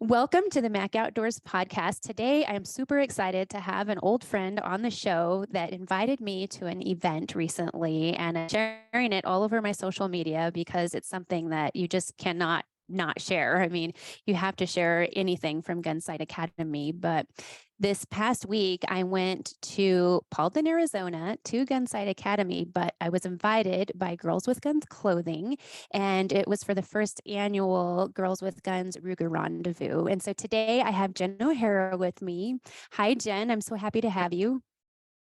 Welcome to the Mac Outdoors podcast. Today, I'm super excited to have an old friend on the show that invited me to an event recently, and I'm sharing it all over my social media because it's something that you just cannot not share. I mean, you have to share anything from Gunsite Academy. But this past week, I went to Paulden, Arizona to Gunsite Academy, but I was invited by Girls with Guns Clothing, and it was for the first annual Girls with Guns Ruger Rendezvous. And so today I have Jen O'Hara with me. Hi, Jen. I'm so happy to have you.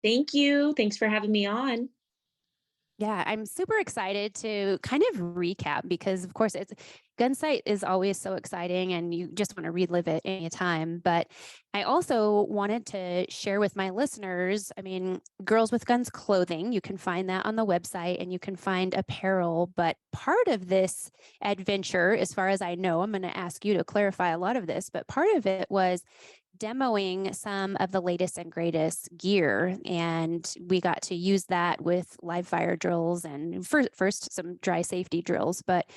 Thank you. Thanks for having me on. Yeah, I'm super excited to kind of recap because, of course, it's Gunsight is always so exciting and you just want to relive it anytime. But I also wanted to share with my listeners, I mean, Girls with Guns clothing, you can find that on the website and you can find apparel. But part of this adventure, as far as I know, I'm going to ask you to clarify a lot of this, but part of it was demoing some of the latest and greatest gear. And we got to use that with live fire drills and first some dry safety drills. But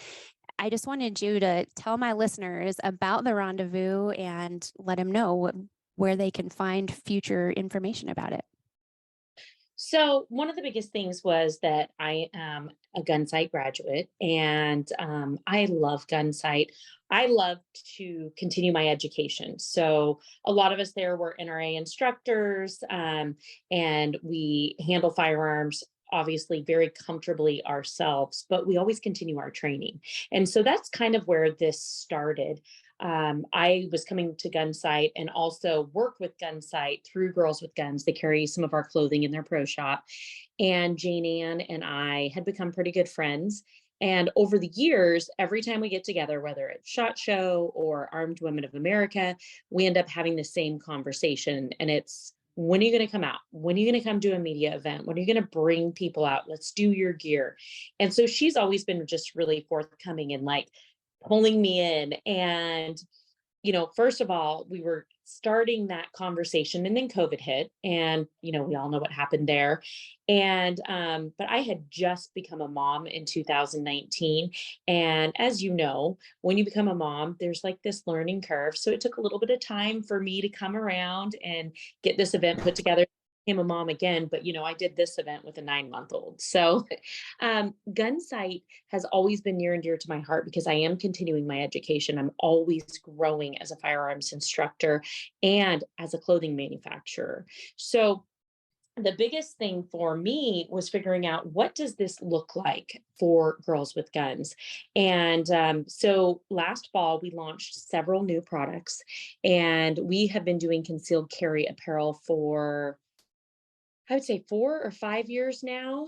I just wanted you to tell my listeners about the rendezvous and let them know where they can find future information about it. So, one of the biggest things was that I am a Gunsite graduate and I love Gunsite. I love to continue my education. So, a lot of us there were NRA instructors and we handle firearms obviously very comfortably ourselves, but we always continue our training. And so that's kind of where this started. I was coming to Gunsite and also work with Gunsite through Girls with Guns. They carry some of our clothing in their pro shop. And Jane Ann and I had become pretty good friends. And over the years, every time we get together, whether it's SHOT Show or Armed Women of America, we end up having the same conversation. And it's, when are you going to come out? When are you going to come do a media event? When are you going to bring people out? Let's do your gear. And so she's always been just really forthcoming and like pulling me in. And, first of all, we were starting that conversation and then COVID hit. And, we all know what happened there. And, but I had just become a mom in 2019. And as you know, when you become a mom, there's like this learning curve. So it took a little bit of time for me to come around and get this event put together. Became a mom again, but I did this event with a 9-month-old. So Gunsight has always been near and dear to my heart because I am continuing my education. I'm always growing as a firearms instructor and as a clothing manufacturer. So the biggest thing for me was figuring out, what does this look like for Girls with Guns? And so last fall, we launched several new products, and we have been doing concealed carry apparel for, I would say, 4 or 5 years now.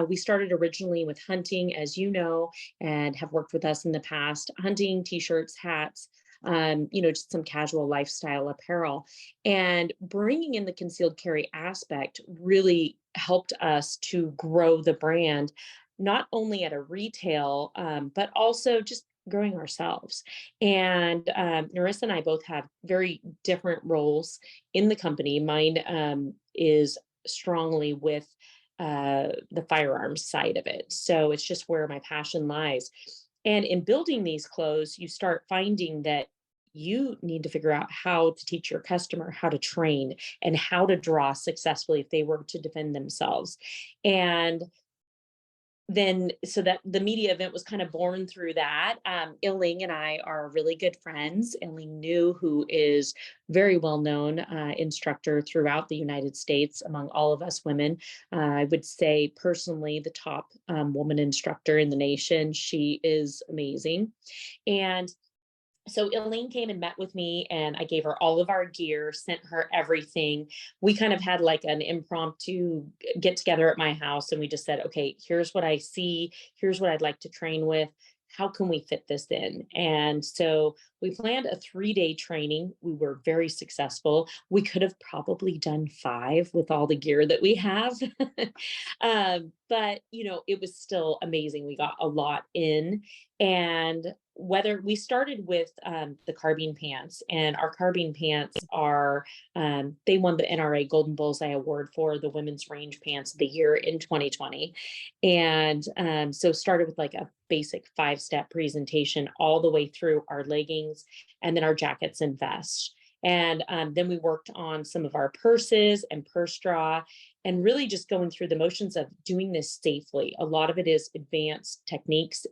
We started originally with hunting, as you know, and have worked with us in the past, hunting, t-shirts, hats, just some casual lifestyle apparel. And bringing in the concealed carry aspect really helped us to grow the brand, not only at a retail, but also just growing ourselves. And Narissa and I both have very different roles in the company. Mine is strongly with the firearms side of it. So it's just where my passion lies. And in building these clothes, you start finding that you need to figure out how to teach your customer how to train and how to draw successfully if they were to defend themselves. And then so that the media event was kind of born through that. Illing and I are really good friends. Illing New, who is very well known instructor throughout the United States among all of us women. I would say personally the top woman instructor in the nation. She is amazing. And so Elaine came and met with me, and I gave her all of our gear, sent her everything. We kind of had like an impromptu get together at my house, and we just said, okay, here's what I see. Here's what I'd like to train with. How can we fit this in? And so we planned a 3-day training. We were very successful. We could have probably done 5 with all the gear that we have. But, it was still amazing. We got a lot in. And whether we started with the carbine pants, and our carbine pants are, they won the NRA Golden Bullseye Award for the women's range pants of the year in 2020. And so started with like a basic 5-step presentation all the way through our leggings and then our jackets and vests. And then we worked on some of our purses and purse draw, and really just going through the motions of doing this safely. A lot of it is advanced techniques,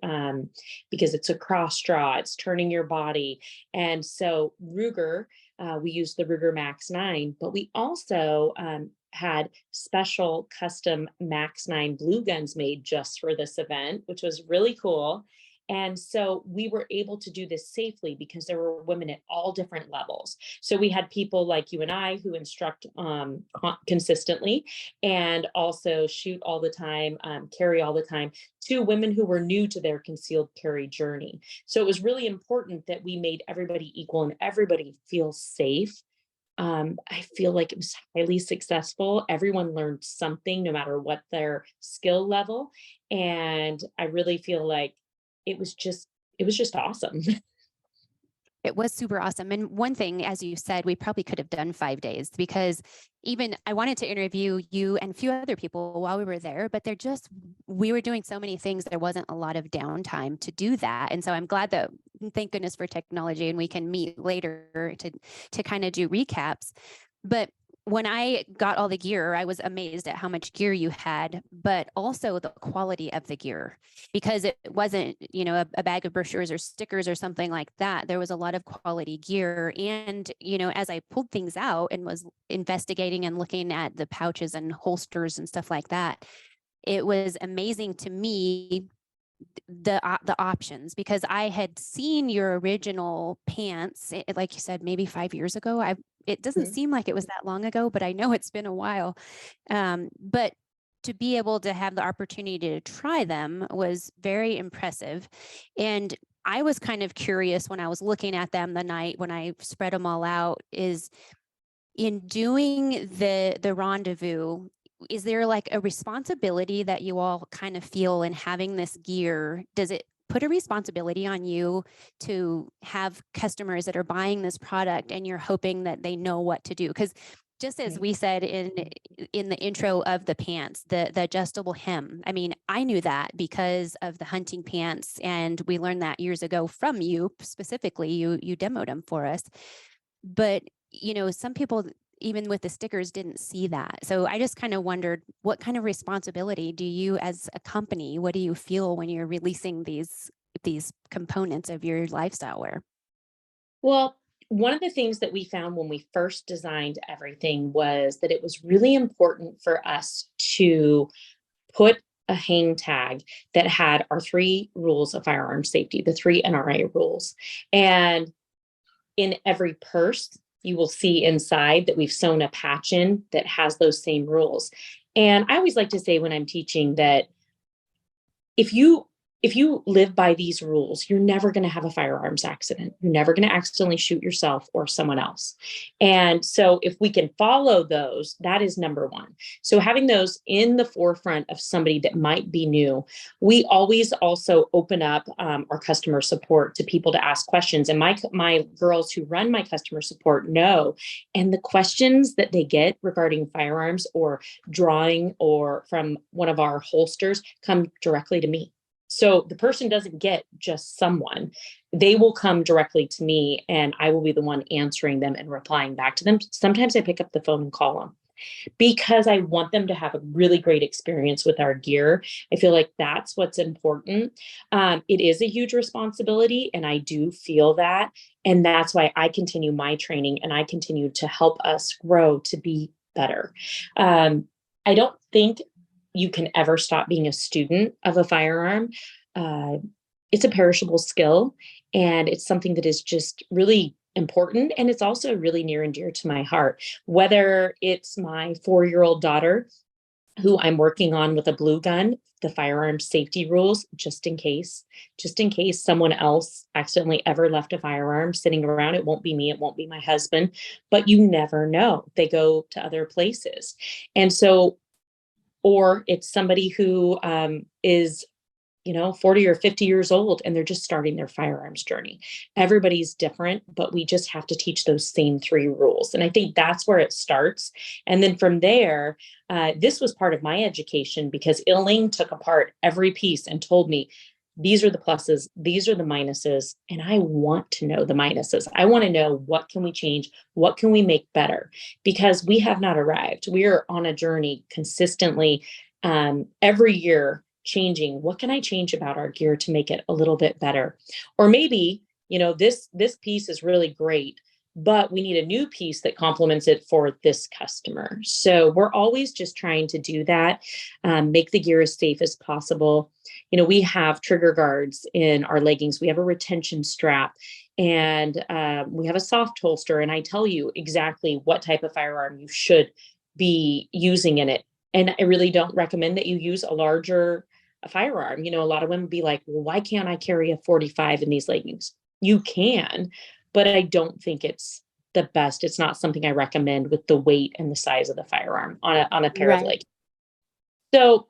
because it's a cross draw, it's turning your body. And so Ruger, we used the Ruger Max 9, but we also had special custom Max 9 blue guns made just for this event, which was really cool. And so we were able to do this safely because there were women at all different levels. So we had people like you and I who instruct consistently and also shoot all the time, carry all the time, to women who were new to their concealed carry journey. So it was really important that we made everybody equal and everybody feel safe. I feel like it was highly successful. Everyone learned something, no matter what their skill level. And I really feel like it was just awesome. It was super awesome. And one thing, as you said, we probably could have done 5 days, because even I wanted to interview you and a few other people while we were there, but we were doing so many things. There wasn't a lot of downtime to do that. And so I'm glad that, thank goodness for technology, and we can meet later to kind of do recaps. But when I got all the gear, I was amazed at how much gear you had, but also the quality of the gear, because it wasn't, a bag of brochures or stickers or something like that. There was a lot of quality gear. And, as I pulled things out and was investigating and looking at the pouches and holsters and stuff like that, it was amazing to me, the options, because I had seen your original pants, like you said, maybe 5 years ago. It doesn't seem like it was that long ago, but I know it's been a while. But to be able to have the opportunity to try them was very impressive. And I was kind of curious when I was looking at them the night when I spread them all out, is in doing the rendezvous, is there like a responsibility that you all kind of feel in having this gear? Does it put a responsibility on you to have customers that are buying this product and you're hoping that they know what to do? Because just as we said in the intro of the pants, the adjustable hem, I mean, I knew that because of the hunting pants, and we learned that years ago from you specifically. You demoed them for us. But some people, even with the stickers, didn't see that. So I just kind of wondered, what kind of responsibility do you as a company, what do you feel when you're releasing these components of your lifestyle wear? Well, one of the things that we found when we first designed everything was that it was really important for us to put a hang tag that had our 3 rules of firearm safety, the 3 NRA rules. And in every purse, you will see inside that we've sewn a patch in that has those same rules. And I always like to say when I'm teaching that if you live by these rules, you're never going to have a firearms accident. You're never going to accidentally shoot yourself or someone else. And so if we can follow those, that is number one. So having those in the forefront of somebody that might be new, we always also open up our customer support to people to ask questions. And my girls who run my customer support know, and the questions that they get regarding firearms or drawing or from one of our holsters come directly to me. So the person doesn't get just someone. They will come directly to me, and I will be the one answering them and replying back to them. Sometimes I pick up the phone and call them because I want them to have a really great experience with our gear. I feel like that's what's important. It is a huge responsibility, and I do feel that. And that's why I continue my training and I continue to help us grow to be better. I don't think you can ever stop being a student of a firearm. Uh, it's a perishable skill, and it's something that is just really important. And it's also really near and dear to my heart, whether it's my 4-year-old daughter who I'm working on with a blue gun, the firearm safety rules, just in case someone else accidentally ever left a firearm sitting around. It won't be me, it won't be my husband, but you never know. They go to other places. And so, or it's somebody who is 40 or 50 years old and they're just starting their firearms journey. Everybody's different, but we just have to teach those same 3 rules. And I think that's where it starts. And then from there, this was part of my education because Elaine took apart every piece and told me, these are the pluses, these are the minuses, and I want to know the minuses. I want to know, what can we change? What can we make better? Because we have not arrived. We are on a journey consistently, every year, changing. What can I change about our gear to make it a little bit better? Or maybe, this piece is really great, but we need a new piece that complements it for this customer. So we're always just trying to do that, make the gear as safe as possible. We have trigger guards in our leggings. We have a retention strap, and we have a soft holster. And I tell you exactly what type of firearm you should be using in it. And I really don't recommend that you use a larger firearm. A lot of women be like, well, why can't I carry a 45 in these leggings? You can, but I don't think it's the best. It's not something I recommend with the weight and the size of the firearm on a pair of Right. leggings. So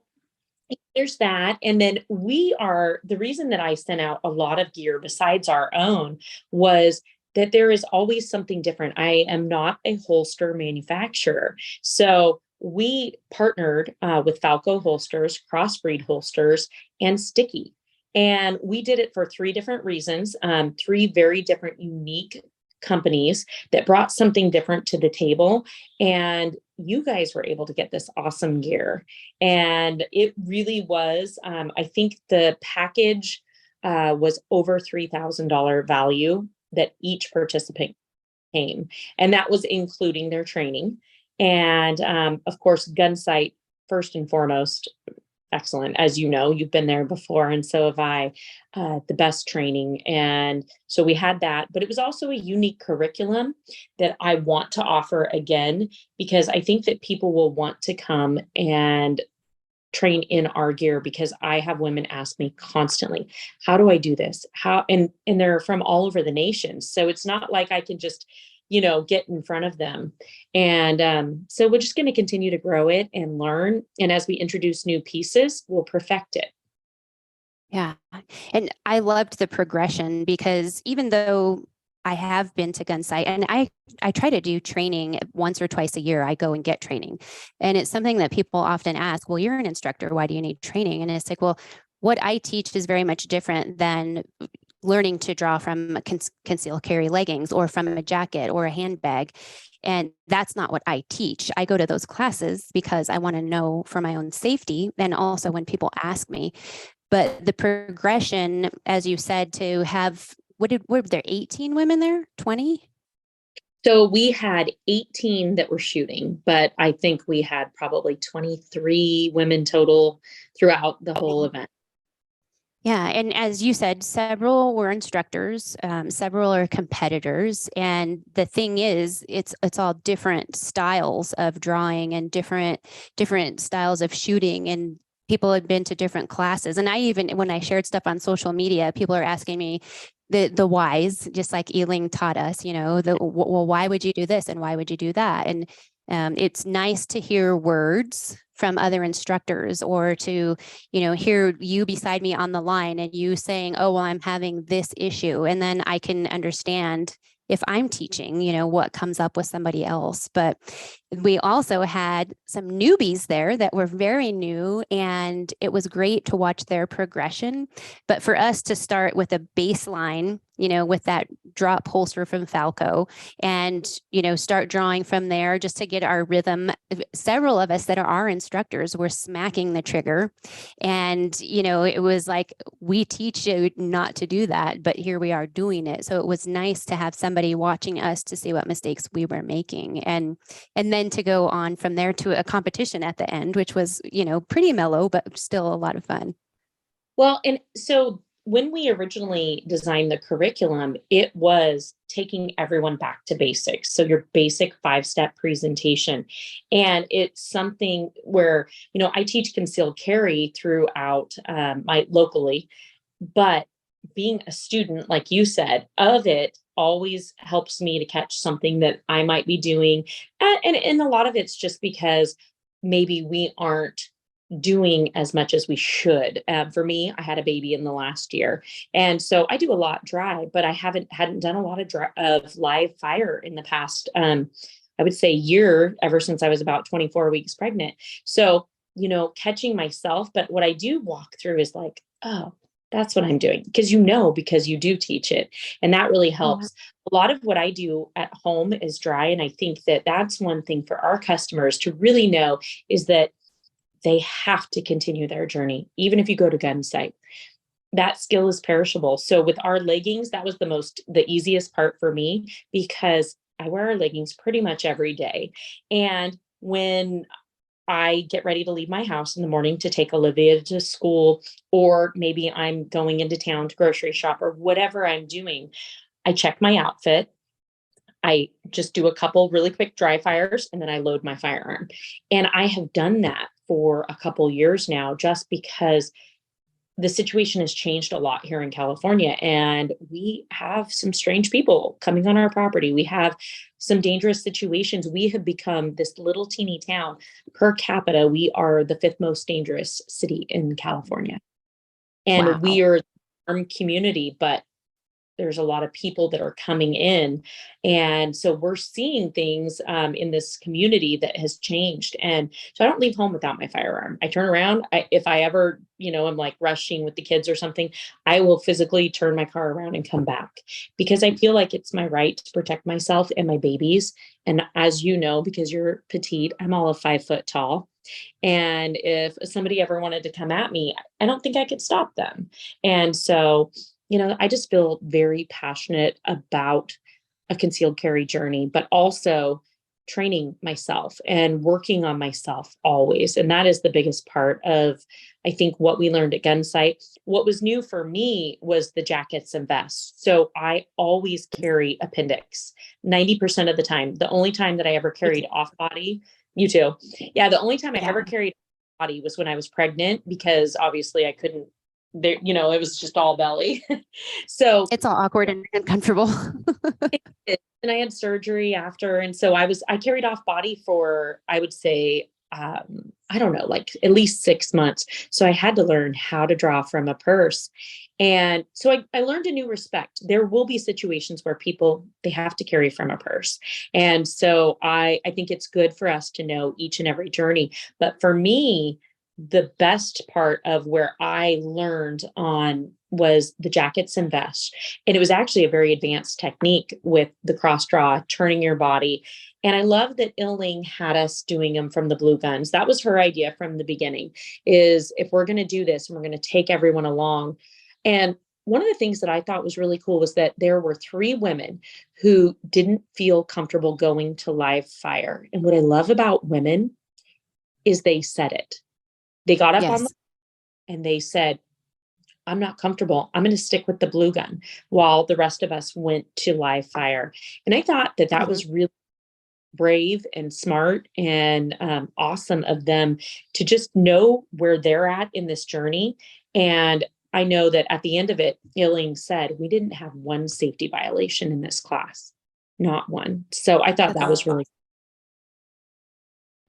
there's that. And then the reason that I sent out a lot of gear besides our own was that there is always something different. I am not a holster manufacturer. So we partnered with Falco holsters, Crossbreed holsters, and Sticky. And we did it for three different reasons, three very different, unique companies that brought something different to the table. And you guys were able to get this awesome gear. And it really was, I think the package was over $3,000 value that each participant came. And that was including their training. And of course, Gunsite, first and foremost, excellent. As you know, you've been there before, and so have I. The best training. And so we had that, but it was also a unique curriculum that I want to offer again, because I think that people will want to come and train in our gear, because I have women ask me constantly, how do I do this? And they're from all over the nation. So it's not like I can just, get in front of them. And so we're just going to continue to grow it and learn. And as we introduce new pieces, we'll perfect it. Yeah. And I loved the progression, because even though I have been to Gunsite, and I try to do training once or twice a year, I go and get training. And it's something that people often ask, well, you're an instructor, why do you need training? And it's like, well, what I teach is very much different than learning to draw from concealed carry leggings or from a jacket or a handbag. And that's not what I teach. I go to those classes because I want to know for my own safety. And also when people ask me, but the progression, as you said, to have, what were there 18 women there? 20? So we had 18 that were shooting, but I think we had probably 23 women total throughout the whole event. Yeah. And as you said, several were instructors, several are competitors. And the thing is, it's all different styles of drawing and different styles of shooting. And people had been to different classes. And I even, when I shared stuff on social media, people are asking me the whys, just like Eling taught us, well, why would you do this? And why would you do that? And it's nice to hear words from other instructors, or to, hear you beside me on the line and you saying, oh, well, I'm having this issue. And then I can understand if I'm teaching, what comes up with somebody else. But we also had some newbies there that were very new, and it was great to watch their progression. But for us to start with a baseline, with that drop holster from Falco, and, start drawing from there just to get our rhythm. Several of us that are our instructors were smacking the trigger. And, it was like, we teach you not to do that, but here we are doing it. So it was nice to have somebody watching us to see what mistakes we were making. And then to go on from there to a competition at the end, which was, pretty mellow, but still a lot of fun. Well, and so when we originally designed the curriculum, it was taking everyone back to basics. So your basic 5-step presentation. And it's something where, I teach concealed carry throughout my locally, but being a student, like you said, of it always helps me to catch something that I might be doing. And a lot of it's just because maybe we aren't doing as much as we should. For me, I had a baby in the last year, and so I do a lot dry, but I hadn't done a lot of live fire in the past. I would say year, ever since I was about 24 weeks pregnant. So catching myself, but what I do walk through is like, oh, that's what I'm doing. Because you do teach it. And that really Yeah. helps. A lot of what I do at home is dry. And I think that that's one thing for our customers to really know is that they have to continue their journey, even if you go to Gunsite. That skill is perishable. So with our leggings, that was the easiest part for me because I wear our leggings pretty much every day. And when I get ready to leave my house in the morning to take Olivia to school, or maybe I'm going into town to grocery shop or whatever I'm doing, I check my outfit. I just do a couple really quick dry fires and then I load my firearm. And I have done that for a couple years now just because the situation has changed a lot here in California, and we have some strange people coming on our property. We have some dangerous situations. We have become this little teeny town. Per capita, we are the fifth most dangerous city in California. And Wow. we are a farm community, but there's a lot of people that are coming in. And so we're seeing things in this community that has changed. And so I don't leave home without my firearm. I turn around. If I ever, I'm like rushing with the kids or something, I will physically turn my car around and come back because I feel like it's my right to protect myself and my babies. And as you know, because you're petite, I'm all of 5 foot tall. And if somebody ever wanted to come at me, I don't think I could stop them. And so, I just feel very passionate about a concealed carry journey, but also training myself and working on myself always. And that is the biggest part of, I think, what we learned at Gunsite. What was new for me was the jackets and vests. So I always carry appendix 90% of the time. The only time that I ever carried off body, you too. Yeah, the only time I Yeah. ever carried off body was when I was pregnant because obviously I couldn't there, it was just all belly. So It's all awkward and uncomfortable. and I had surgery after. And so I carried off body for, I would say, I don't know, like at least 6 months. So I had to learn how to draw from a purse. And so I learned a new respect. There will be situations where they have to carry from a purse. And so I think it's good for us to know each and every journey. But for me, the best part of where I learned on was the jackets and vests. And it was actually a very advanced technique with the cross draw, turning your body. And I love that Illing had us doing them from the blue guns. That was her idea from the beginning, is if we're going to do this and we're going to take everyone along. And one of the things that I thought was really cool was that there were 3 women who didn't feel comfortable going to live fire. And what I love about women is they said it. They got up on Yes. and they said, I'm not comfortable. I'm going to stick with the blue gun while the rest of us went to live fire. And I thought that that Mhm. was really brave and smart and awesome of them to just know where they're at in this journey. And I know that at the end of it, Illing said, we didn't have one safety violation in this class, not one. So I thought That's that was really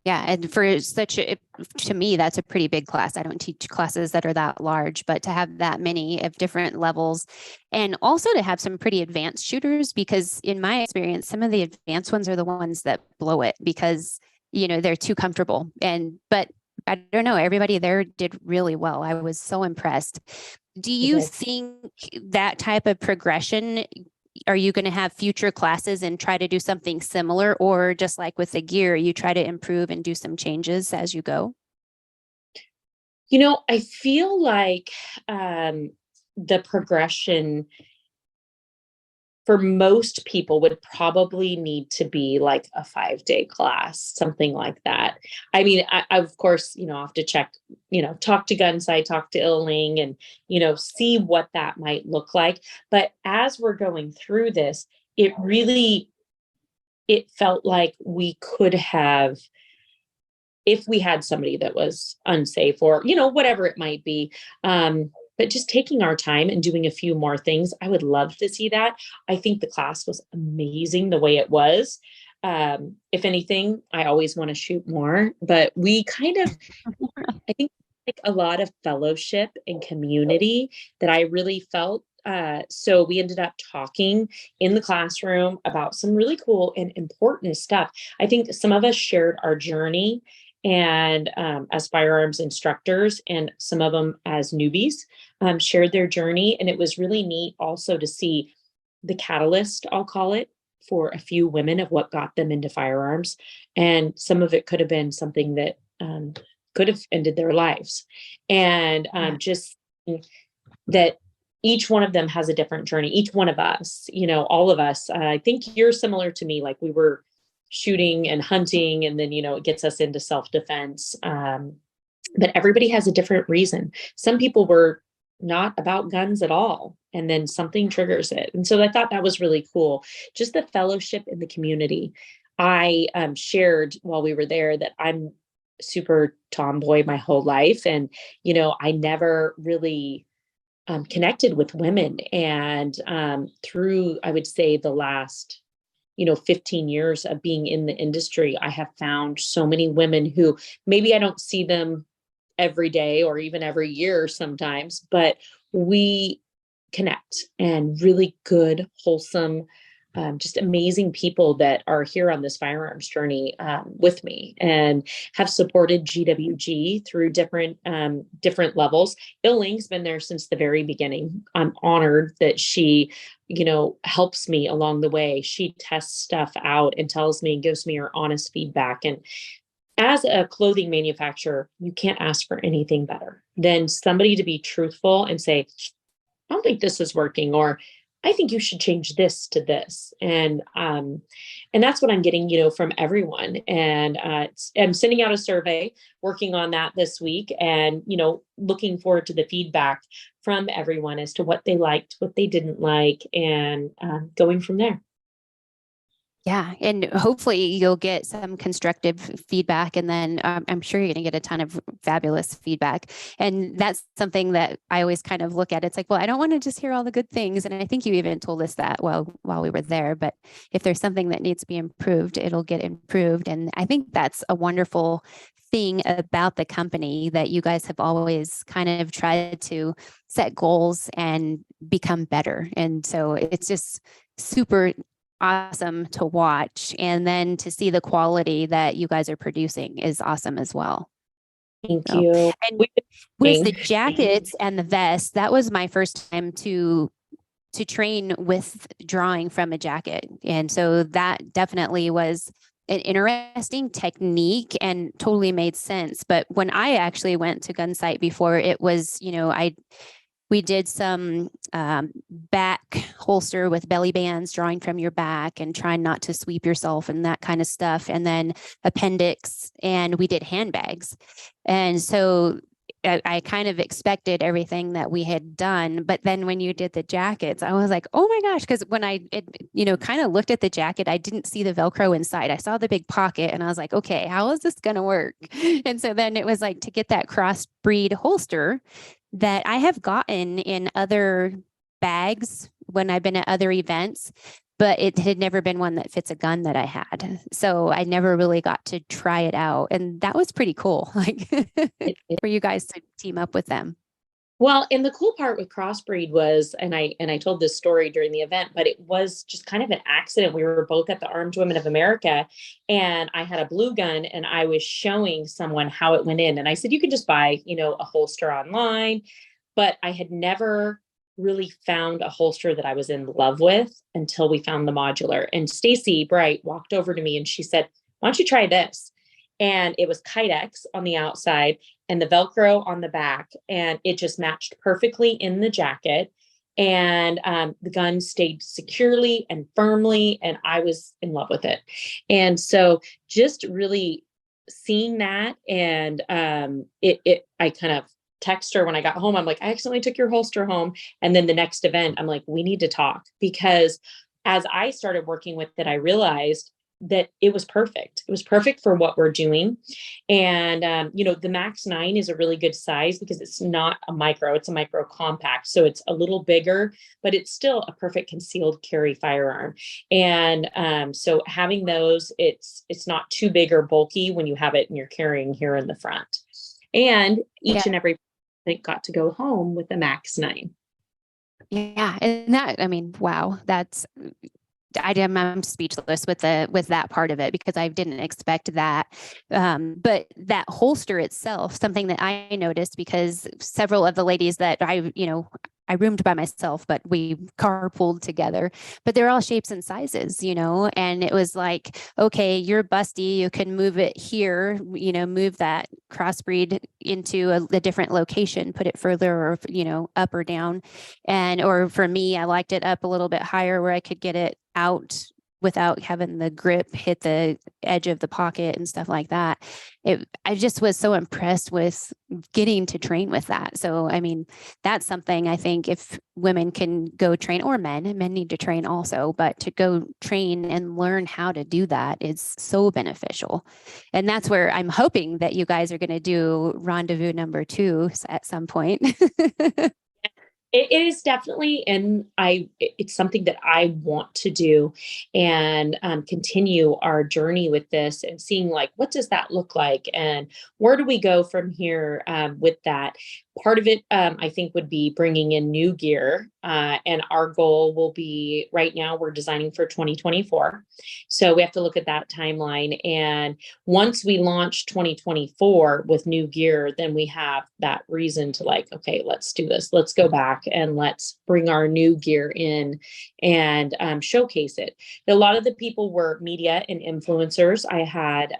Yeah, and for to me, that's a pretty big class. I don't teach classes that are that large, but to have that many of different levels and also to have some pretty advanced shooters, because in my experience, some of the advanced ones are the ones that blow it because, they're too comfortable. But I don't know, everybody there did really well. I was so impressed. Do you good. think that type of progression, are you going to have future classes and try to do something similar, or just like with the gear, you try to improve and do some changes as you go? I feel like the progression for most people would probably need to be like a 5-day class, something like that. I mean, I of course, I'll have to check, talk to Gunsite, talk to Illing and, see what that might look like. But as we're going through this, it felt like we could have, if we had somebody that was unsafe or, whatever it might be, but just taking our time and doing a few more things, I would love to see that. I think the class was amazing the way it was. If anything, I always want to shoot more, but we kind of, I think, like a lot of fellowship and community that I really felt. So we ended up talking in the classroom about some really cool and important stuff. I think some of us shared our journey and as firearms instructors, and some of them as newbies, shared their journey. And it was really neat also to see the catalyst, I'll call it, for a few women of what got them into firearms. And some of it could have been something that could have ended their lives. And Yeah. just that each one of them has a different journey. Each one of us, all of us, I think you're similar to me. Like we were shooting and hunting, and then, it gets us into self-defense. But everybody has a different reason. Some people were not about guns at all, and then something triggers it. And so I thought that was really cool. Just the fellowship in the community. I shared while we were there that I'm super tomboy my whole life. And, I never really connected with women. And through, I would say, the last 15 years of being in the industry, I have found so many women who maybe I don't see them every day or even every year sometimes, but we connect, and really good, wholesome, just amazing people that are here on this firearms journey with me, and have supported GwG through different levels. Il-Ling's been there since the very beginning. I'm honored that she, helps me along the way. She tests stuff out and tells me and gives me her honest feedback. And as a clothing manufacturer, you can't ask for anything better than somebody to be truthful and say, I don't think this is working, or I think you should change this to this. And that's what I'm getting, from everyone. And I'm sending out a survey, working on that this week, and, looking forward to the feedback from everyone as to what they liked, what they didn't like, and going from there. Yeah. And hopefully you'll get some constructive feedback. And then I'm sure you're going to get a ton of fabulous feedback. And that's something that I always kind of look at. It's like, well, I don't want to just hear all the good things. And I think you even told us that while we were there. But if there's something that needs to be improved, it'll get improved. And I think that's a wonderful thing about the company, that you guys have always kind of tried to set goals and become better. And so it's just super awesome to watch, and then to see the quality that you guys are producing is awesome as well. Thank you. And with the jackets and the vests, that was my first time to train with drawing from a jacket, and so that definitely was an interesting technique and totally made sense. But when I actually went to Gunsite before, it was, we did some back holster with belly bands, drawing from your back and trying not to sweep yourself and that kind of stuff. And then appendix, and we did handbags. And so I kind of expected everything that we had done. But then when you did the jackets, I was like, oh my gosh, because when I kind of looked at the jacket, I didn't see the Velcro inside. I saw the big pocket and I was like, okay, how is this going to work? And so then it was like to get that crossbreed holster that I have gotten in other bags when I've been at other events, but it had never been one that fits a gun that I had. So I never really got to try it out. And that was pretty cool, like for you guys to team up with them. Well, and the cool part with Crossbreed was, and I told this story during the event, but it was just kind of an accident. We were both at the Armed Women of America, and I had a blue gun, and I was showing someone how it went in. And I said, you can just buy, a holster online. But I had never really found a holster that I was in love with until we found the modular. And Stacy Bright walked over to me and she said, why don't you try this? And it was Kydex on the outside and the Velcro on the back. And it just matched perfectly in the jacket. And the gun stayed securely and firmly, and I was in love with it. And so just really seeing that, and I kind of text her when I got home. I'm like, I accidentally took your holster home. And then the next event, I'm like, we need to talk, because as I started working with it, I realized that it was perfect. It was perfect for what we're doing. And, the Max 9 is a really good size because it's not a micro, it's a micro compact. So it's a little bigger, but it's still a perfect concealed carry firearm. And so having those, it's not too big or bulky when you have it and you're carrying here in the front. And each and every got to go home with the Max 9. Yeah. And that, wow, that's I'm speechless with that part of it because I didn't expect that. But that holster itself, something that I noticed because several of the ladies that I roomed by myself, but we carpooled together, but they're all shapes and sizes, and it was like, okay, you're busty. You can move it here, move that crossbreed into a different location, put it further or, up or down. Or for me, I liked it up a little bit higher where I could get it out without having the grip hit the edge of the pocket and stuff like that. I just was so impressed with getting to train with that. So, I mean, that's something I think if women can go train, or men need to train also, but to go train and learn how to do that is so beneficial. And that's where I'm hoping that you guys are going to do rendezvous number 2 at some point. It is definitely, and it's something that I want to do and continue our journey with this and seeing like, what does that look like? And where do we go from here with that? Part of it, I think, would be bringing in new gear. And our goal will be right now, we're designing for 2024. So we have to look at that timeline. And once we launch 2024 with new gear, then we have that reason to like, okay, let's do this. Let's go back and let's bring our new gear in and showcase it. A lot of the people were media and influencers. I had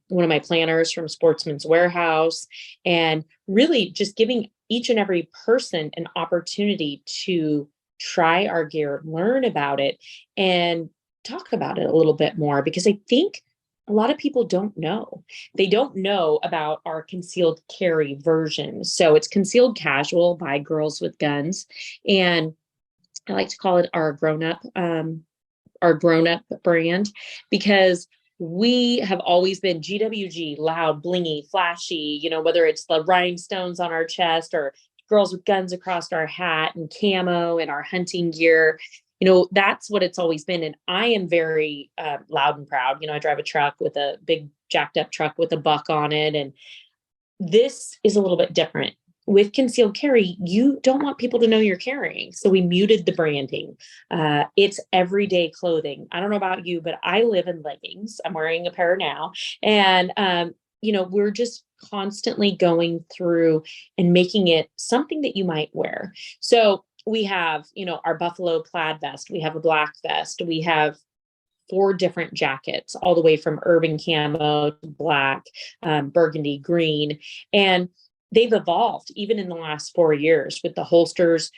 one of my planners from Sportsman's Warehouse, and really just giving each and every person an opportunity to try our gear, learn about it, and talk about it a little bit more, because I think a lot of people don't know. They don't know about our concealed carry version. So it's concealed casual by Girls with Guns. And I like to call it our grown-up brand, because we have always been GwG, loud, blingy, flashy, whether it's the rhinestones on our chest or Girls with Guns across our hat and camo and our hunting gear. That's what it's always been. And I am very loud and proud. I drive a truck with a big jacked up truck with a buck on it. And this is a little bit different. With concealed carry, you don't want people to know you're carrying. So we muted the branding. It's everyday clothing. I don't know about you, but I live in leggings. I'm wearing a pair now. And, we're just constantly going through and making it something that you might wear. So we have, our buffalo plaid vest. We have a black vest. We have 4 different jackets, all the way from urban camo to black, burgundy, green. And they've evolved even in the last 4 years with the holsters,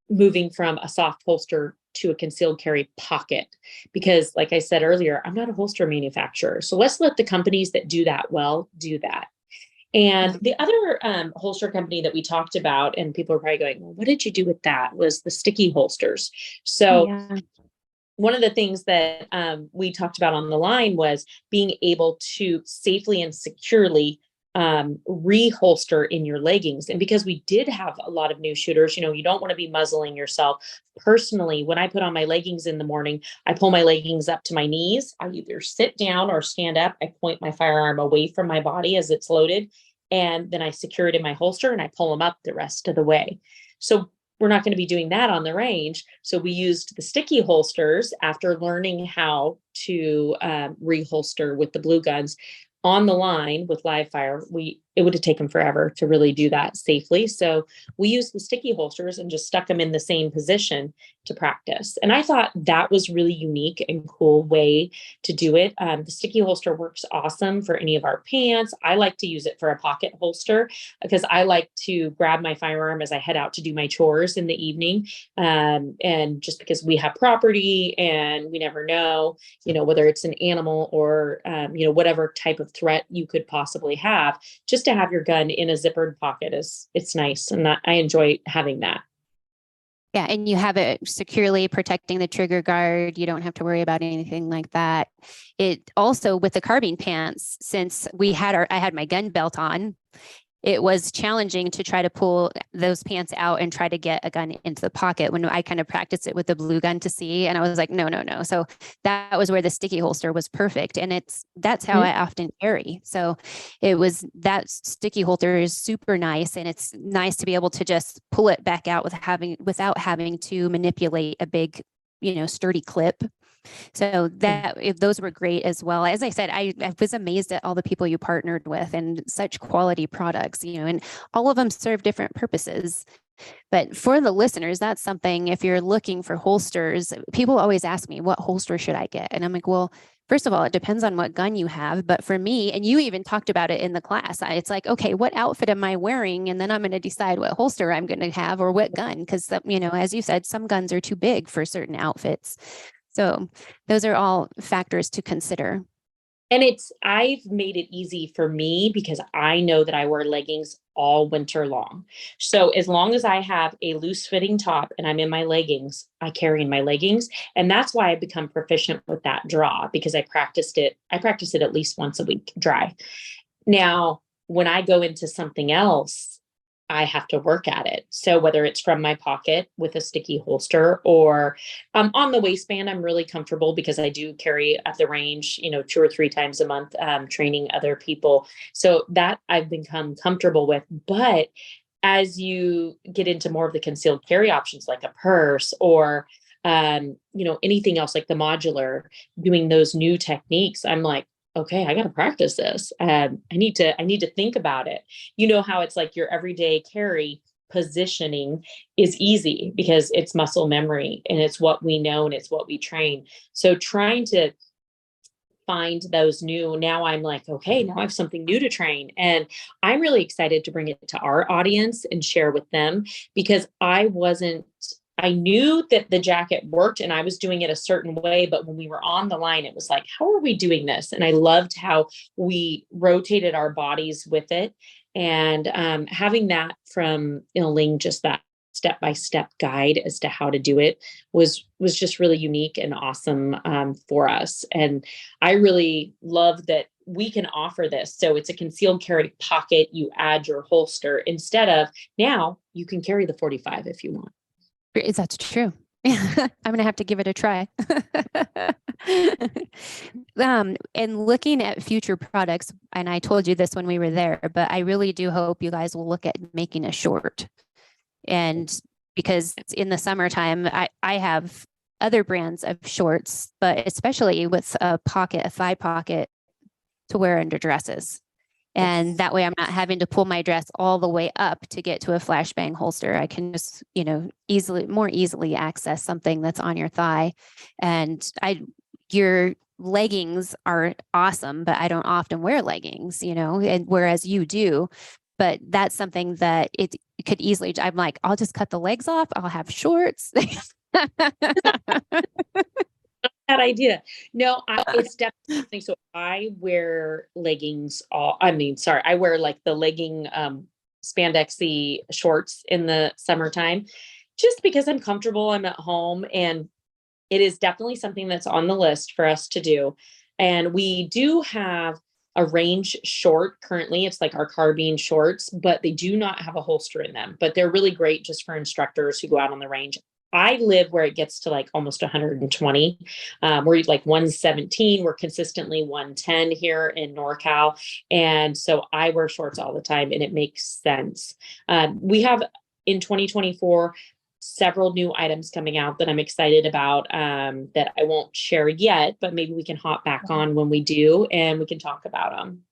moving from a soft holster to a concealed carry pocket. Because like I said earlier, I'm not a holster manufacturer. So let's let the companies that do that well do that. And the other holster company that we talked about, and people are probably going, well, what did you do with that? Was the sticky holsters. So Yeah. one of the things that we talked about on the line was being able to safely and securely reholster in your leggings. And because we did have a lot of new shooters, you don't want to be muzzling yourself. Personally, when I put on my leggings in the morning, I pull my leggings up to my knees. I either sit down or stand up. I point my firearm away from my body as it's loaded, and then I secure it in my holster and I pull them up the rest of the way. So we're not going to be doing that on the range. So we used the sticky holsters after learning how to reholster with the blue guns on the line with live fire. It would have taken forever to really do that safely. So we used the sticky holsters and just stuck them in the same position to practice. And I thought that was really unique and cool way to do it. The sticky holster works awesome for any of our pants. I like to use it for a pocket holster because I like to grab my firearm as I head out to do my chores in the evening. And just because we have property and we never know, whether it's an animal or, whatever type of threat you could possibly have, just to have your gun in a zippered pocket it's nice. And I enjoy having that. Yeah, and you have it securely protecting the trigger guard. You don't have to worry about anything like that. It also, with the carbine pants, since I had my gun belt on, it was challenging to try to pull those pants out and try to get a gun into the pocket when I kind of practiced it with the blue gun to see. And I was like, no. So that was where the sticky holster was perfect. And that's how I often carry. So that sticky holster is super nice. And it's nice to be able to just pull it back out without having to manipulate a big sturdy clip. So that if those were great as well. As I said, I was amazed at all the people you partnered with and such quality products, and all of them serve different purposes. But for the listeners, that's something, if you're looking for holsters, people always ask me, what holster should I get? And I'm like, well, first of all, it depends on what gun you have. But for me, and you even talked about it in the class, it's like, okay, what outfit am I wearing? And then I'm going to decide what holster I'm going to have or what gun. Because, as you said, some guns are too big for certain outfits. So those are all factors to consider. And I've made it easy for me because I know that I wear leggings all winter long. So as long as I have a loose fitting top and I'm in my leggings, I carry in my leggings. And that's why I've become proficient with that draw, because I practice it at least once a week dry. Now, when I go into something else, I have to work at it. So whether it's from my pocket with a sticky holster or on the waistband, I'm really comfortable because I do carry at the range, 2 or 3 times a month, training other people. So that I've become comfortable with. But as you get into more of the concealed carry options, like a purse or, anything else like the modular, doing those new techniques, I'm like, okay, I got to practice this. I need to think about it. You know how it's like your everyday carry positioning is easy because it's muscle memory and it's what we know and it's what we train. So trying to find those new, now I'm like, okay, now I have something new to train. And I'm really excited to bring it to our audience and share with them because I knew that the jacket worked and I was doing it a certain way, but when we were on the line, it was like, how are we doing this? And I loved how we rotated our bodies with it. And having that from Ling, just that step-by-step guide as to how to do it was just really unique and awesome for us. And I really love that we can offer this. So it's a concealed carry pocket. You add your holster instead of, now you can carry the 45 if you want. That's true. I'm going to have to give it a try. And looking at future products, and I told you this when we were there, but I really do hope you guys will look at making a short. And because it's in the summertime, I have other brands of shorts, but especially with a thigh pocket to wear under dresses. And that way I'm not having to pull my dress all the way up to get to a flashbang holster. I can just, more easily access something that's on your thigh. And your leggings are awesome, but I don't often wear leggings, and whereas you do, but that's something that it could easily, I'm like, I'll just cut the legs off. I'll have shorts. That idea. No, it's definitely so. I wear leggings. I wear like the legging spandexy shorts in the summertime, just because I'm comfortable. I'm at home, and it is definitely something that's on the list for us to do. And we do have a range short currently. It's like our carbine shorts, but they do not have a holster in them. But they're really great just for instructors who go out on the range. I live where it gets to like almost 120. We're like 117. We're consistently 110 here in NorCal. And so I wear shorts all the time, and it makes sense. We have in 2024 several new items coming out that I'm excited about, that I won't share yet, but maybe we can hop back on when we do and we can talk about them.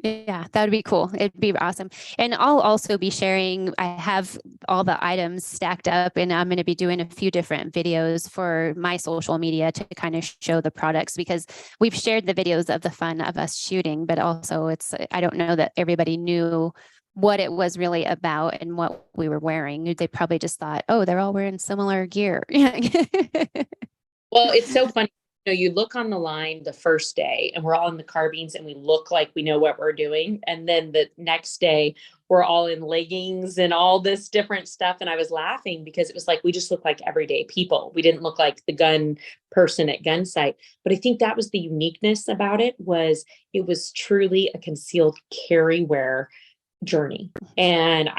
Yeah, that would be cool. It'd be awesome. And I'll also be sharing, I have all the items stacked up, and I'm going to be doing a few different videos for my social media to kind of show the products, because we've shared the videos of the fun of us shooting, but also I don't know that everybody knew what it was really about and what we were wearing. They probably just thought, oh, they're all wearing similar gear. Well, it's so funny. You look on the line the first day and we're all in the carbines and we look like we know what we're doing. And then the next day we're all in leggings and all this different stuff. And I was laughing because it was like, we just look like everyday people. We didn't look like the gun person at Gunsite. But I think that was the uniqueness about it was truly a concealed carry wear journey. And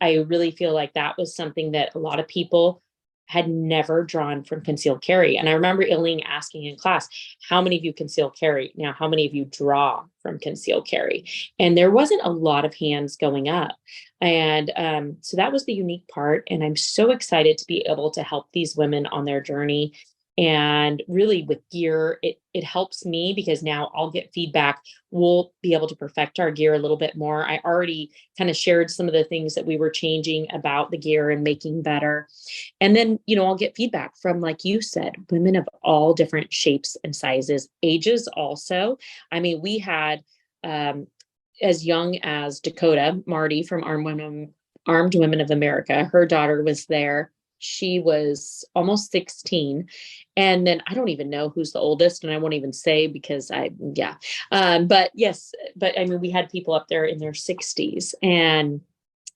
I really feel like that was something that a lot of people had never drawn from concealed carry. And I remember Eileen asking in class, how many of you conceal carry? Now, how many of you draw from concealed carry? And there wasn't a lot of hands going up. And so that was the unique part. And I'm so excited to be able to help these women on their journey. And really with gear, it helps me because now I'll get feedback. We'll be able to perfect our gear a little bit more. I already kind of shared some of the things that we were changing about the gear and making better. And then, I'll get feedback from, like you said, women of all different shapes and sizes, ages also. I mean, we had as young as Dakota Marty from Armed Women of America. Her daughter was there. She was almost 16. And then I don't even know who's the oldest, and I won't even say because but yes, but I mean, we had people up there in their 60s. And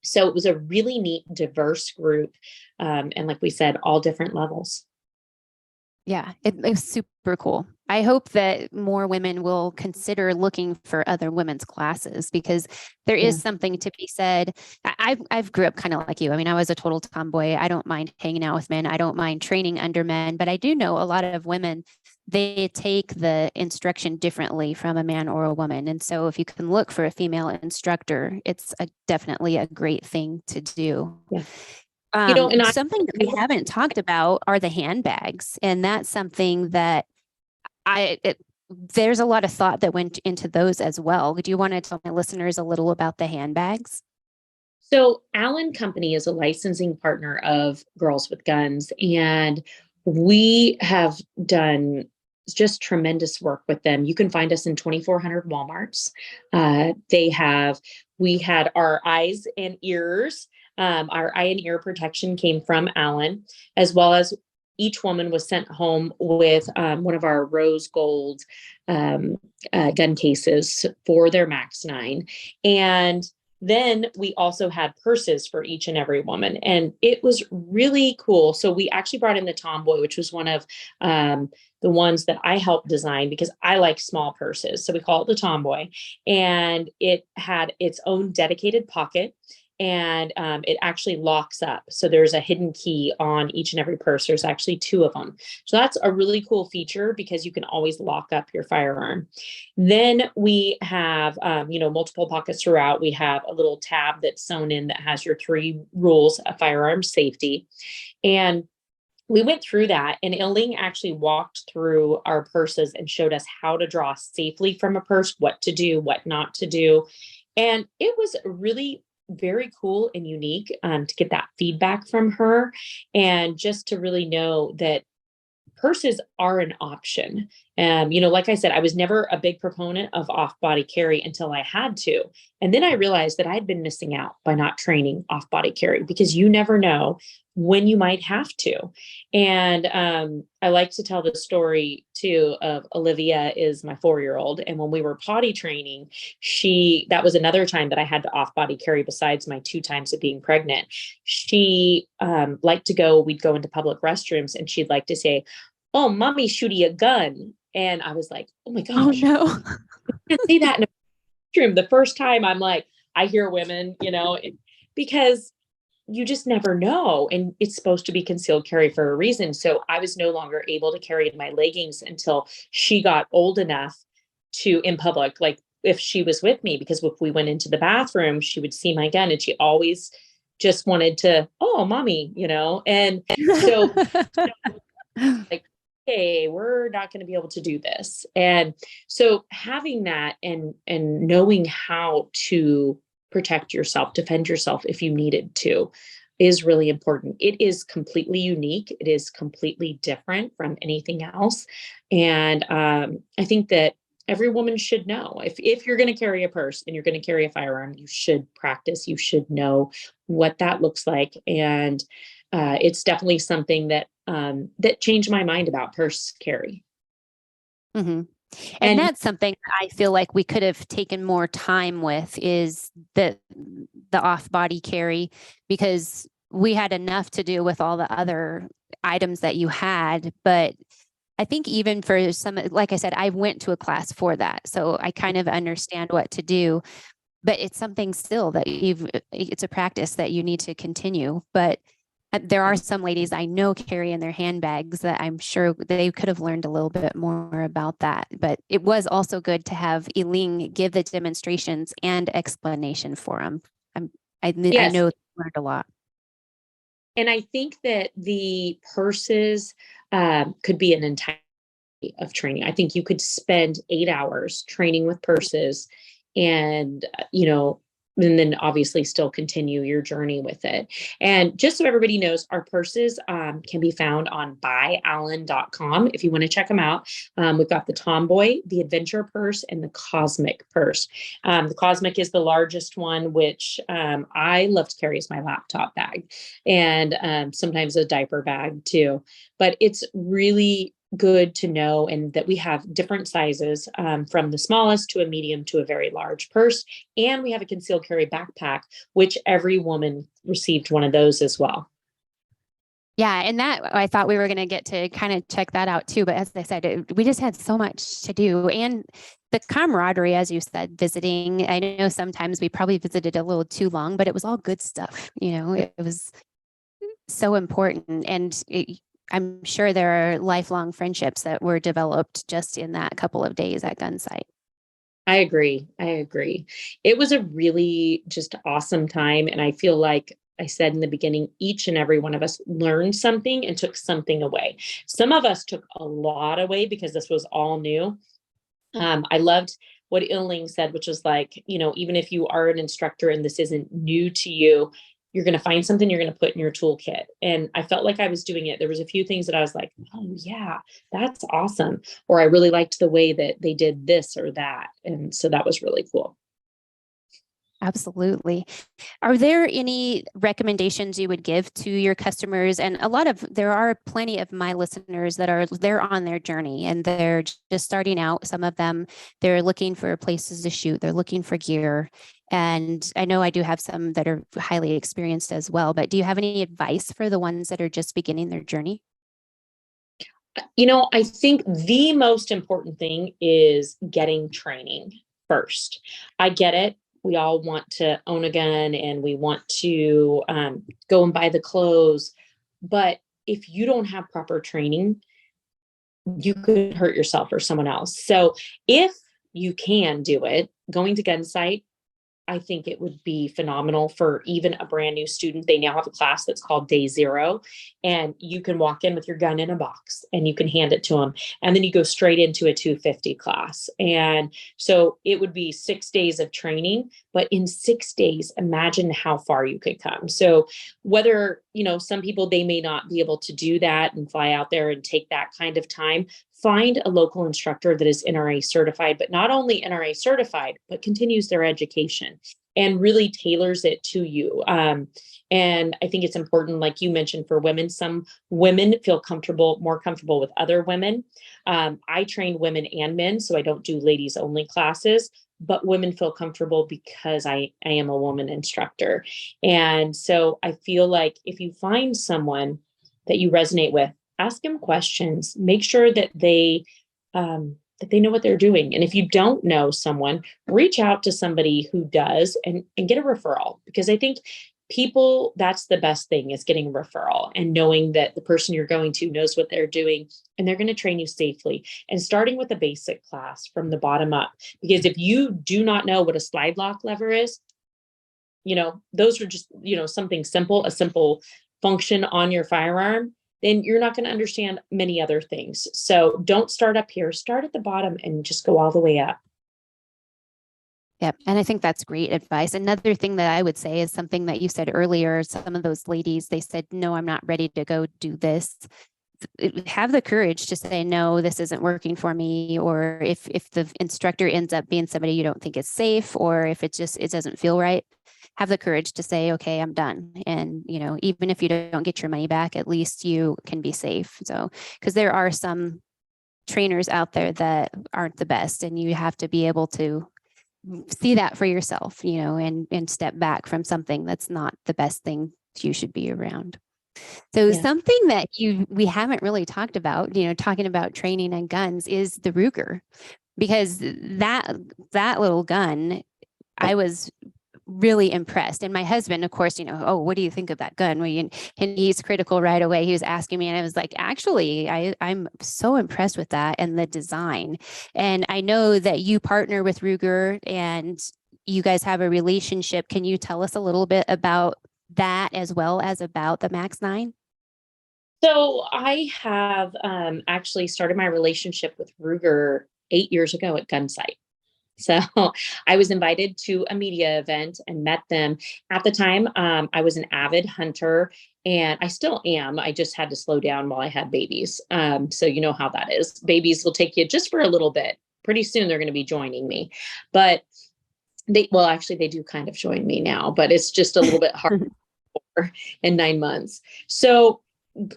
so it was a really neat, diverse group. And like we said, all different levels. Yeah, it's super cool. I hope that more women will consider looking for other women's classes because there is something to be said. I've grew up kind of like you. I mean, I was a total tomboy. I don't mind hanging out with men. I don't mind training under men, but I do know a lot of women, they take the instruction differently from a man or a woman. And so if you can look for a female instructor, it's definitely a great thing to do. Yeah. Something that we haven't talked about are the handbags. And that's something that there's a lot of thought that went into those as well. Do you want to tell my listeners a little about the handbags? So Allen Company is a licensing partner of Girls with Guns, and we have done just tremendous work with them. You can find us in 2,400 Walmarts. We had our eyes and ears. Our eye and ear protection came from Allen, as well as each woman was sent home with one of our rose gold gun cases for their Max 9. And then we also had purses for each and every woman. And it was really cool. So we actually brought in the Tomboy, which was one of the ones that I helped design because I like small purses. So we call it the Tomboy. And it had its own dedicated pocket. And it actually locks up. So there's a hidden key on each and every purse. There's actually 2 of them. So that's a really cool feature because you can always lock up your firearm. Then we have, multiple pockets throughout. We have a little tab that's sewn in that has your 3 rules of firearm safety. And we went through that, and Iling actually walked through our purses and showed us how to draw safely from a purse, what to do, what not to do. And it was really very cool and unique to get that feedback from her and just to really know that purses are an option. Like I said, I was never a big proponent of off-body carry until I had to. And then I realized that I'd been missing out by not training off-body carry because you never know when you might have to. And I like to tell the story too of Olivia is my 4-year-old. And when we were potty training, that was another time that I had to off-body carry besides my 2 times of being pregnant. She liked to we'd go into public restrooms and she'd like to say, "Oh, mommy shooty a gun." And I was like, oh my gosh. Oh no. I can't say that in a room. The first time I'm like, I hear women, because you just never know. And it's supposed to be concealed carry for a reason. So I was no longer able to carry my leggings until she got old enough to in public, like if she was with me, because if we went into the bathroom, she would see my gun and she always just wanted to, "Oh, mommy," and so like, hey, we're not going to be able to do this. And so having that and knowing how to protect yourself, defend yourself if you needed to is really important. It is completely unique. It is completely different from anything else. And I think that every woman should know if you're going to carry a purse and you're going to carry a firearm, you should practice, you should know what that looks like. And it's definitely something that changed my mind about purse carry. Mm-hmm. And that's something I feel like we could have taken more time with is the off-body carry, because we had enough to do with all the other items that you had. But I think even for some, like I said, I went to a class for that. So I kind of understand what to do, but it's something still that it's a practice that you need to continue. But there are some ladies I know carry in their handbags that I'm sure they could have learned a little bit more about that. But it was also good to have Eileen give the demonstrations and explanation for them. I Yes. know they learned a lot. And I think that the purses could be an entire of training. I think you could spend 8 hours training with purses and, and then obviously still continue your journey with it. And just so everybody knows, our purses can be found on buyallen.com if you want to check them out. We've got the Tomboy, the Adventure Purse, and the Cosmic Purse. The Cosmic is the largest one, which I love to carry as my laptop bag, and sometimes a diaper bag too. But it's really good to know, and that we have different sizes, from the smallest to a medium to a very large purse. And we have a concealed carry backpack, which every woman received one of those as well. Yeah, and that I thought we were going to get to kind of check that out too. But as I said, we just had so much to do. And the camaraderie, as you said, visiting, I know sometimes we probably visited a little too long, but it was all good stuff. It was so important. And I'm sure there are lifelong friendships that were developed just in that couple of days at Gunsite. I agree. It was a really just awesome time. And I feel like I said in the beginning, each and every one of us learned something and took something away. Some of us took a lot away because this was all new. I loved what Illing said, which was like, even if you are an instructor and this isn't new to you, you're going to find something you're going to put in your toolkit. And I felt like I was doing it. There was a few things that I was like, oh yeah, that's awesome. Or I really liked the way that they did this or that. And so that was really cool. Absolutely. Are there any recommendations you would give to your customers? And there are plenty of my listeners that they're on their journey and they're just starting out. Some of them, they're looking for places to shoot. They're looking for gear. And I know I do have some that are highly experienced as well, but do you have any advice for the ones that are just beginning their journey? I think the most important thing is getting training first. I get it. We all want to own a gun and we want to go and buy the clothes. But if you don't have proper training, you could hurt yourself or someone else. So if you can do it, going to Gunsite, I think it would be phenomenal for even a brand new student. They now have a class that's called Day Zero, and you can walk in with your gun in a box and you can hand it to them. And then you go straight into a 250 class. And so it would be 6 days of training, but in 6 days, imagine how far you could come. So whether, some people, they may not be able to do that and fly out there and take that kind of time. Find a local instructor that is NRA certified, but not only NRA certified, but continues their education and really tailors it to you. And I think it's important, like you mentioned, for women. Some women feel more comfortable with other women. I train women and men, so I don't do ladies only classes, but women feel comfortable because I am a woman instructor. And so I feel like if you find someone that you resonate with, ask them questions, make sure that they know what they're doing. And if you don't know someone, reach out to somebody who does and get a referral, because I think that's the best thing, is getting a referral and knowing that the person you're going to knows what they're doing and they're going to train you safely, and starting with a basic class from the bottom up. Because if you do not know what a slide lock lever is, those are just, something simple, a simple function on your firearm, then you're not going to understand many other things. So don't start up here, start at the bottom and just go all the way up. Yep. And I think that's great advice. Another thing that I would say is something that you said earlier. Some of those ladies, they said, no, I'm not ready to go do this. Have the courage to say, no, this isn't working for me. Or if the instructor ends up being somebody you don't think is safe, or if it doesn't feel right, have the courage to say, okay, I'm done. And, even if you don't get your money back, at least you can be safe. So, because there are some trainers out there that aren't the best, and you have to be able to see that for yourself, and step back from something that's not the best thing you should be around. So something that we haven't really talked about, talking about training and guns, is the Ruger, because that little gun, I was really impressed. And my husband, of course, oh, what do you think of that gun? And he's critical right away. He was asking me, and I was like, actually, I'm so impressed with that and the design. And I know that you partner with Ruger and you guys have a relationship. Can you tell us a little bit about that as well as about the Max 9? So I have actually started my relationship with Ruger 8 years ago at Gunsite. So I was invited to a media event and met them. At the time, I was an avid hunter, and I still am. I just had to slow down while I had babies. So you know how that is. Babies will take you just for a little bit. Pretty soon they're going to be joining me. But well, actually, they do kind of join me now, but it's just a little bit hard in 9 months. So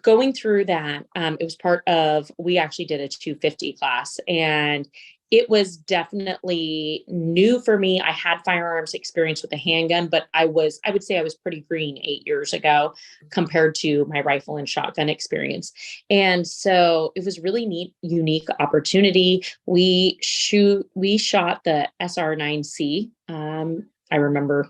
going through that, it was part of, we actually did a 250 class, and it was definitely new for me. I had firearms experience with a handgun, but I would say I was pretty green 8 years ago compared to my rifle and shotgun experience. And so it was really neat, unique opportunity. We shot the SR9C. I remember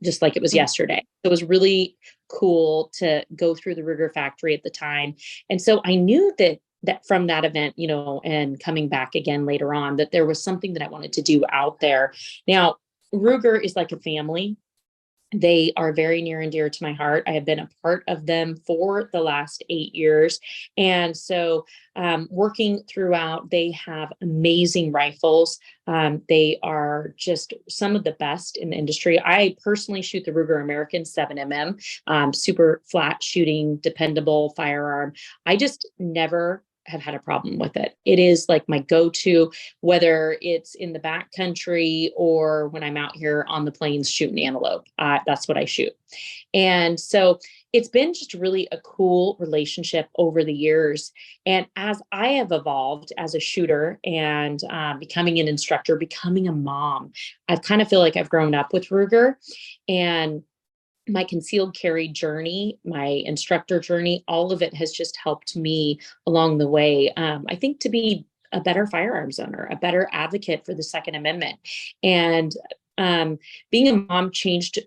just like it was yesterday. It was really cool to go through the Ruger factory at the time. And so I knew that from that event, and coming back again later on, that there was something that I wanted to do out there. Now, Ruger is like a family. They are very near and dear to my heart. I have been a part of them for the last 8 years. And so working throughout, they have amazing rifles. They are just some of the best in the industry. I personally shoot the Ruger American 7mm, super flat shooting, dependable firearm. I just never have had a problem with it. It is like my go-to, whether it's in the backcountry or when I'm out here on the plains shooting antelope. That's what I shoot. And so it's been just really a cool relationship over the years. And as I have evolved as a shooter and becoming an instructor, becoming a mom, I kind of feel like I've grown up with Ruger. And my concealed carry journey, my instructor journey, all of it has just helped me along the way. I think to be a better firearms owner, a better advocate for the Second Amendment. And being a mom changed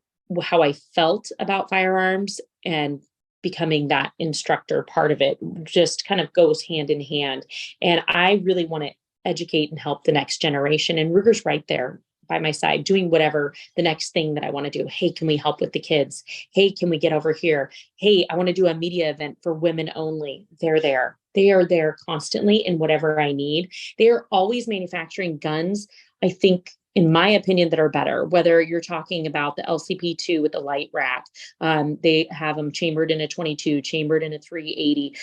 how I felt about firearms, and becoming that instructor part of it just kind of goes hand in hand. And I really want to educate and help the next generation. And Ruger's right there by my side, doing whatever the next thing that I want to do. Hey, can we help with the kids? Hey, can we get over here? Hey, I want to do a media event for women only. They're there. They are there constantly in whatever I need. They are always manufacturing guns, I think, in my opinion, that are better. Whether you're talking about the LCP2 with the light rack, they have them chambered in a 22, chambered in a 380.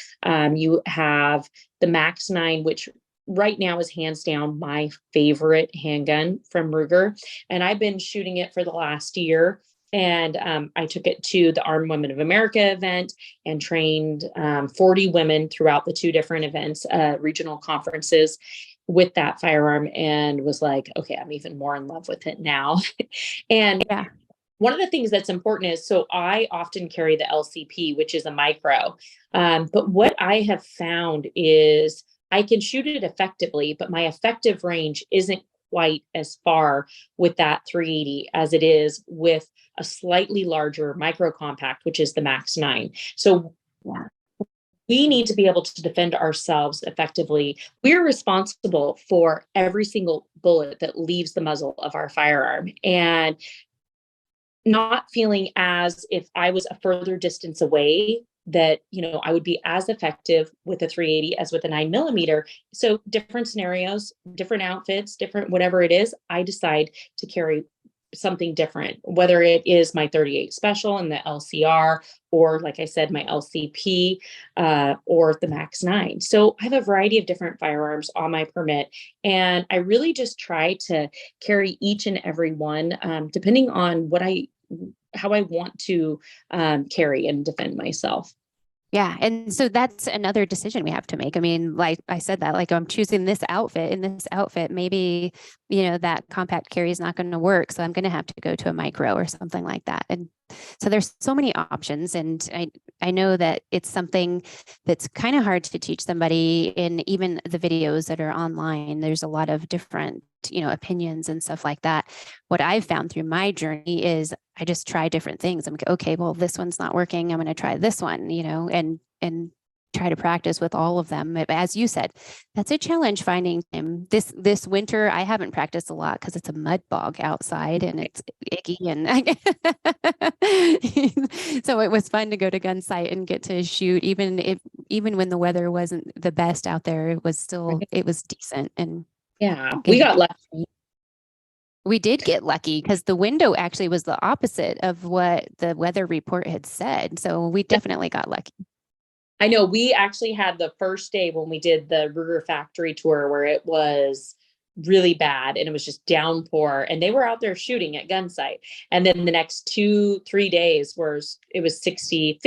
You have the Max 9, which right now is hands down my favorite handgun from Ruger. And I've been shooting it for the last year. And I took it to the Armed Women of America event and trained 40 women throughout the two different events, regional conferences with that firearm, and was like, okay, I'm even more in love with it now. And Yeah. one of the things that's important is, so I often carry the LCP, which is a micro. But what I have found is I can shoot it effectively, but my effective range isn't quite as far with that 380 as it is with a slightly larger micro compact, which is the Max 9. So Yeah. we need to be able to defend ourselves effectively. We're responsible for every single bullet that leaves the muzzle of our firearm. And not feeling as if I was a further distance away, that, I would be as effective with a 380 as with a 9mm. So different scenarios, different outfits, different whatever it is, I decide to carry something different, whether it is my 38 special and the LCR, or like I said, my LCP, or the Max 9. So I have a variety of different firearms on my permit, and I really just try to carry each and every one, depending on how I want to carry and defend myself. Yeah. And so that's another decision we have to make. I mean, like I said, that like I'm choosing this outfit, in this outfit, maybe, that compact carry is not going to work. So I'm going to have to go to a micro or something like that. And So there's so many options. And I know that it's something that's kind of hard to teach somebody in even the videos that are online. There's a lot of different, opinions and stuff like that. What I've found through my journey is I just try different things. I'm like, okay, well, this one's not working. I'm going to try this one, and try to practice with all of them. As you said, that's a challenge finding him. This winter, I haven't practiced a lot because it's a mud bog outside and it's icky, and so it was fun to go to Gunsite and get to shoot. Even when the weather wasn't the best out there, it was decent. And yeah, we got lucky. We did get lucky because the window actually was the opposite of what the weather report had said. So we definitely got lucky. I know we actually had the first day when we did the Ruger factory tour where it was really bad and it was just downpour, and they were out there shooting at Gunsite. And then the next 2-3 days it was 60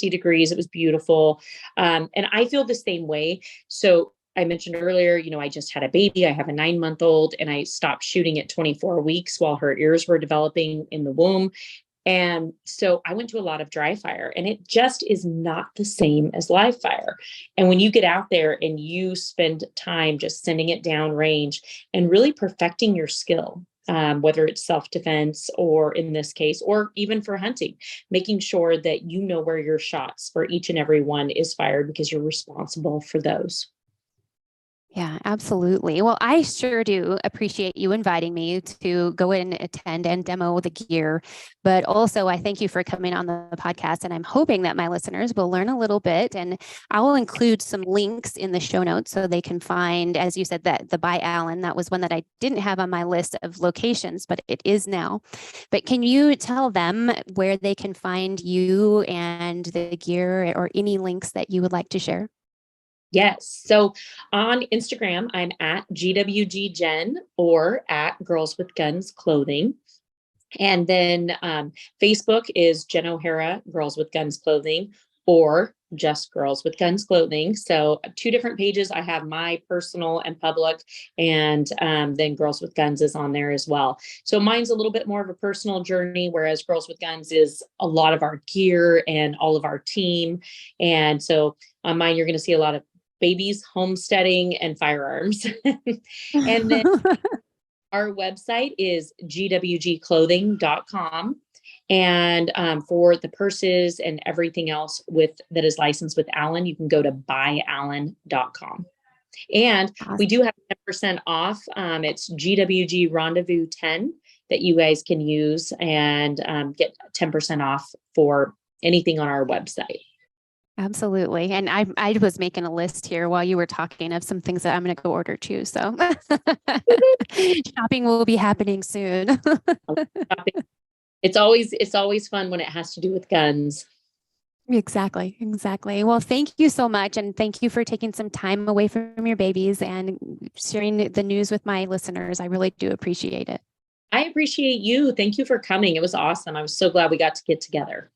degrees. It was beautiful. And I feel the same way. So I mentioned earlier, I just had a baby. I have a 9-month-old, and I stopped shooting at 24 weeks while her ears were developing in the womb. And so I went to a lot of dry fire, and it just is not the same as live fire. And when you get out there and you spend time just sending it down range and really perfecting your skill, whether it's self-defense or in this case, or even for hunting, making sure that you know where your shots for each and every one is fired because you're responsible for those. Yeah, absolutely. Well, I sure do appreciate you inviting me to go and attend and demo the gear. But also, I thank you for coming on the podcast. And I'm hoping that my listeners will learn a little bit. And I will include some links in the show notes so they can find, as you said, that the by Allen, that was one that I didn't have on my list of locations, but it is now. But can you tell them where they can find you and the gear, or any links that you would like to share? Yes. So on Instagram, I'm at GwG Jen or at Girls with Guns Clothing. And then Facebook is Jen O'Hara, Girls with Guns Clothing, or just Girls with Guns Clothing. So 2 different pages. I have my personal and public, and then Girls with Guns is on there as well. So mine's a little bit more of a personal journey, whereas Girls with Guns is a lot of our gear and all of our team. And so on mine, you're going to see a lot of babies, homesteading, and firearms. And then our website is gwgclothing.com. And for the purses and everything else that is licensed with Allen, you can go to buyallen.com. And we do have 10% off. It's GwG Rendezvous 10 that you guys can use and get 10% off for anything on our website. Absolutely. And I was making a list here while you were talking of some things that I'm going to go order too. So shopping will be happening soon. It's always fun when it has to do with guns. Exactly. Well, thank you so much. And thank you for taking some time away from your babies and sharing the news with my listeners. I really do appreciate it. I appreciate you. Thank you for coming. It was awesome. I was so glad we got to get together.